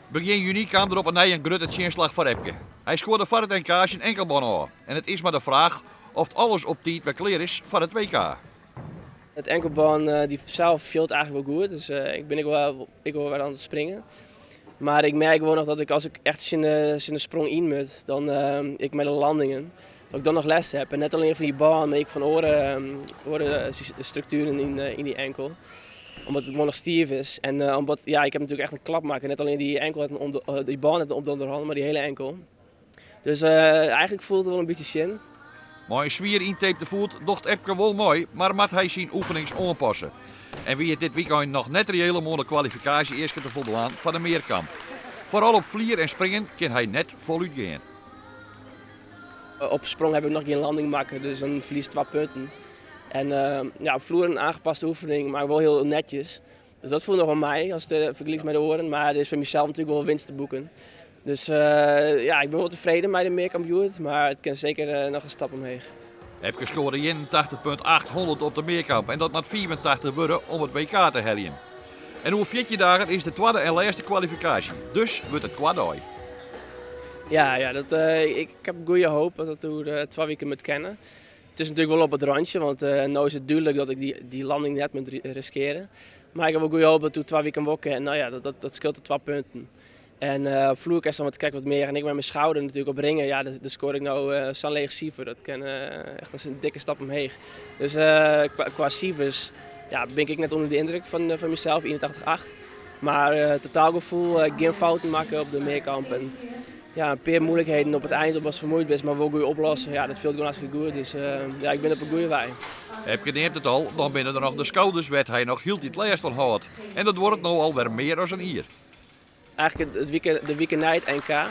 Begin juni kwam er op een een grote inslag voor Epke. Hij scoorde voor het NK zijn enkelbaan aan. En het is maar de vraag of alles op tijd weer klaar is voor het WK. Het enkelbaan die zelf viel eigenlijk wel goed, dus ik wil weer aan het springen. Maar ik merk gewoon nog dat als ik echt in de sprong in moet, dan ik met de landingen, dat ik dan nog les heb. En net alleen van die baan, maar ik van orenstructuren in die enkel. Omdat het gewoon nog stief is. En omdat, ja, ik heb natuurlijk echt een klap maken. Net alleen die enkel, die baan net op de onderhand, maar die hele enkel. Dus eigenlijk voelt het wel een beetje zin. Maar een zwier intapte voet docht Epke wel mooi, maar moet hij zijn oefenings aanpassen. En wie het dit weekend nog net helemaal de kwalificatie eerst te voldoen van de meerkamp. Vooral op vlier en springen kan hij net voluit gaan. Op sprong heb ik nog geen landing maken, dus dan verlies ik 2 punten. En ja, op vloer een aangepaste oefening, maar wel heel netjes. Dus dat voelt nog wel mij als het vergelijkt met de oren. Maar het is voor mezelf natuurlijk wel winst te boeken. Dus ja, ik ben wel tevreden met de meerkampioen, maar het kan zeker nog een stap omheen. Epke scoorde 81,800 op de meerkamp en dat met 84 worden om het WK te halen. En over 14 dagen is de tweede en laatste kwalificatie, dus wordt het kwaaddooi. Ja, ik heb goede hoop dat we 2 weken moet kennen. Het is natuurlijk wel op het randje, want nu is het duidelijk dat ik die landing net moet riskeren. Maar ik heb wel goede hoop dat we 2 weken wokken en nou ja, dat scheelt 2 punten. En op vloer kan wat kijken wat meer. En ik met mijn schouder natuurlijk op ringen, ja, daar scoor ik nou zo'n leeg cijfer. Dat kan echt een dikke stap omheen. Dus qua cijfers ja, ben ik net onder de indruk van mezelf, 81,8. Maar totaalgevoel, geen fouten maken op de meerkamp. En, ja, een paar moeilijkheden op het eind, als vermoeid bent, maar wel goed oplossen. Ja, dat viel gewoon hartstikke goed. Dus ja, ik ben op een goede wij. Epke neemt het al, dan binnen er nog de schouders werd hij nog hield het laatst van houdt. En dat wordt nou alweer meer dan een hier. Eigenlijk de weekend na het NK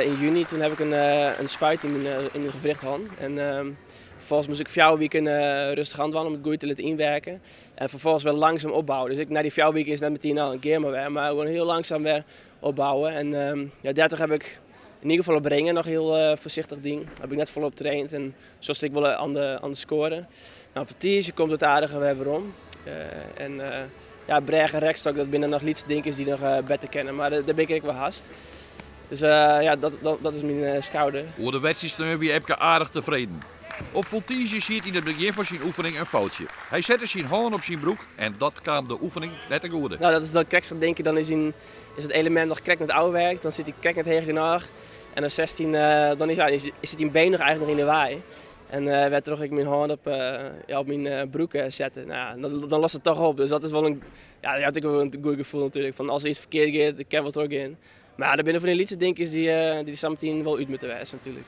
in juni, toen heb ik een spuit in mijn gewricht gehad. En vervolgens moest ik 4 weken rustig aan om het goed te laten inwerken. En vervolgens wel langzaam opbouwen. Dus na die 4 weken is het net meteen al een keer maar weer. Maar gewoon heel langzaam weer opbouwen. En ja, 30 heb ik in ieder geval op ringen nog heel voorzichtig ding. Heb ik net volop getraind en zo stik wel aan de scoren. Nou, voor Tiesje komt het aardige weer om. Ja, Breg en Rekstok, dat binnen nog iets dinkers die nog beter kennen. Maar daar ben ik wel haast. Dus ja, dat is mijn schouder. Hoe de wedstrijd wie Epke aardig tevreden. Op Voltige ziet hij in het begin van zijn oefening een foutje. Hij zette zijn hand op zijn broek en dat kwam de oefening net te goede. Nou, dat is dat Krekstok denk ik, dan is het element nog krek met oude werk. Dan zit hij krek met heen genoeg. En dan 16, dan is het in been nog eigenlijk nog in de waai. En werd toch ik mijn hand op mijn broek zetten. Nou, ja, dan lost het toch op. Dus dat is wel een, ja, je hebt ook wel een goed gevoel natuurlijk. Van als er iets verkeerd gaat, dan kan wat er ook in. Maar ja, er binnen van die liedjes denk ik die samen wel uit moeten wijzen natuurlijk.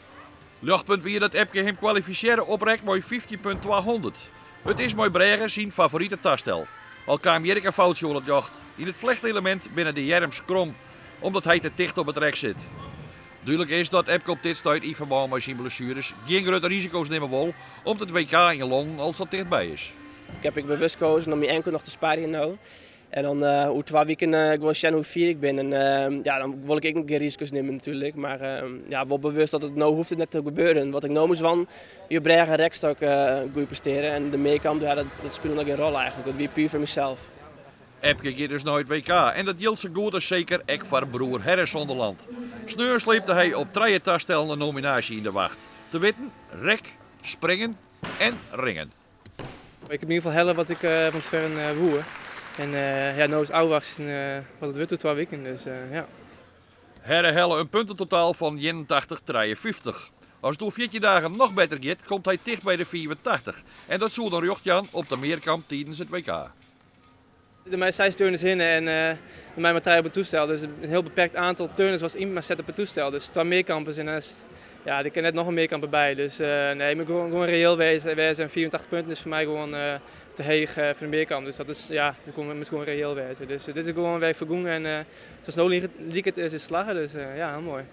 Luchtpunt weer dat Epke hem kwalificeren oprekt mooi 15.200. Het is mooi Bregen zijn favoriete tastel. Al kwam Jerk een foutje onder het jacht. In het vlechtelement binnen de Jerms krom, omdat hij te dicht op het rek zit. Duidelijk is dat Epke op dit stuit in verband met zijn blessures geen grote risico's nemen wil, omdat het WK in Long al zo dichtbij is. Ik heb bewust gekozen om mijn enkel nog te sparen nou. En dan hoe 2 weken gewoon zien hoe fier ik ben. En ja, dan wil ik geen risico's nemen natuurlijk. Maar ja, wel bewust dat het nou hoeft het net te gebeuren. Wat ik nou moest van je Breg en Rekstok goed presteren. En de meerkamp, ja, dat speelt nog geen rol eigenlijk. Dat weer puur voor mezelf. Epke gaat dus naar het WK en dat geldt zo goed als zeker ook voor broer Harris Zonderland. Sneur sleepte hij op 3 tastelende nominatie in de wacht. Te witten, rek, springen en ringen. Ik heb in ieder geval hellen wat ik van ver woer. En ja, nou is oud was het weer toe 2 weken, dus ja. Herre helle een puntentotaal van 81,53. Als het door 14 dagen nog beter gaat, komt hij dicht bij de 84. En dat zou dan Jochtjan op de meerkamp tijdens het WK. Er zijn 6 turners in en mij maar 3 op het toestel. Dus een heel beperkt aantal turners was in maar zet op het toestel. Dus 2 meerkampers en ja, er kan net nog een meerkamper bij. Dus nee, ik moet gewoon reëel wezen. Wij zijn 84 punten, is voor mij gewoon te heeg voor de meerkamp. Dus dat is, ja, het moet gewoon reëel wezen. Dus dit is gewoon weer vergoen en zo snel liep het is slagen. Dus ja, heel mooi.